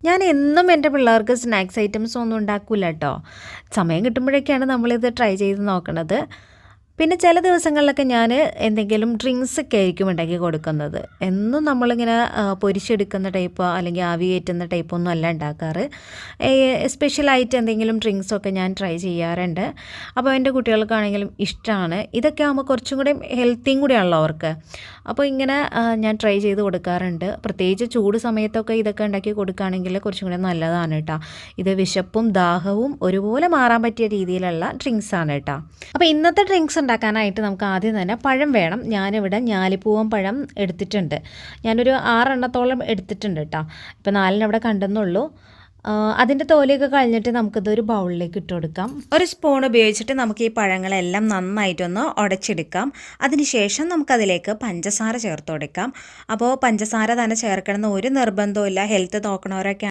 ഞാൻ എന്നും എൻ്റെ പിള്ളേർക്ക് സ്നാക്സ് ഐറ്റംസ് ഒന്നും ഉണ്ടാക്കില്ല കേട്ടോ. സമയം കിട്ടുമ്പോഴൊക്കെയാണ് നമ്മളിത് ട്രൈ ചെയ്ത് നോക്കണത്. പിന്നെ ചില ദിവസങ്ങളിലൊക്കെ ഞാൻ എന്തെങ്കിലും ഡ്രിങ്ക്സൊക്കെ ആയിരിക്കും ഉണ്ടാക്കി കൊടുക്കുന്നത്. എന്നും നമ്മളിങ്ങനെ പൊരിച്ചെടുക്കുന്ന ടൈപ്പോ അല്ലെങ്കിൽ ആവി കയറ്റുന്ന ടൈപ്പോ ഒന്നും അല്ല ഉണ്ടാക്കാറ്. സ്പെഷ്യലായിട്ട് എന്തെങ്കിലും ഡ്രിങ്ക്സൊക്കെ ഞാൻ ട്രൈ ചെയ്യാറുണ്ട്. അപ്പോൾ എൻ്റെ കുട്ടികൾക്കാണെങ്കിലും ഇഷ്ടമാണ്. ഇതൊക്കെ ആകുമ്പോൾ കുറച്ചും കൂടി ഹെൽത്തിയും കൂടിയാണല്ലോ അവർക്ക്. അപ്പോൾ ഇങ്ങനെ ഞാൻ ട്രൈ ചെയ്ത് കൊടുക്കാറുണ്ട്. പ്രത്യേകിച്ച് ചൂട് സമയത്തൊക്കെ ഇതൊക്കെ ഉണ്ടാക്കി കൊടുക്കുകയാണെങ്കിൽ കുറച്ചും കൂടി നല്ലതാണ് കേട്ടോ. ഇത് വിശപ്പും ദാഹവും ഒരുപോലെ മാറാൻ പറ്റിയ രീതിയിലുള്ള ഡ്രിങ്ക്സാണ് കേട്ടോ. അപ്പോൾ ഇന്നത്തെ ഡ്രിങ്ക്സ് ഉണ്ടാക്കാനായിട്ട് നമുക്ക് ആദ്യം തന്നെ പഴം വേണം. ഞാനിവിടെ ഞാലിപ്പൂവൻ പഴം എടുത്തിട്ടുണ്ട്. ഞാനൊരു 6 എണ്ണത്തോളം എടുത്തിട്ടുണ്ട് കേട്ടോ. ഇപ്പോൾ 4 ഇവിടെ കണ്ടെന്നുള്ളൂ. അതിൻ്റെ തോലിയൊക്കെ കഴിഞ്ഞിട്ട് നമുക്കിതൊരു ബൗളിലേക്ക് ഇട്ട് കൊടുക്കാം. ഒരു സ്പൂൺ ഉപയോഗിച്ചിട്ട് നമുക്ക് ഈ പഴങ്ങളെല്ലാം നന്നായിട്ടൊന്ന് ഉടച്ചെടുക്കാം. അതിനുശേഷം നമുക്കതിലേക്ക് പഞ്ചസാര ചേർത്ത് കൊടുക്കാം. അപ്പോൾ പഞ്ചസാര തന്നെ ചേർക്കണമെന്ന് ഒരു നിർബന്ധവും ഇല്ല. ഹെൽത്ത് നോക്കണവരൊക്കെ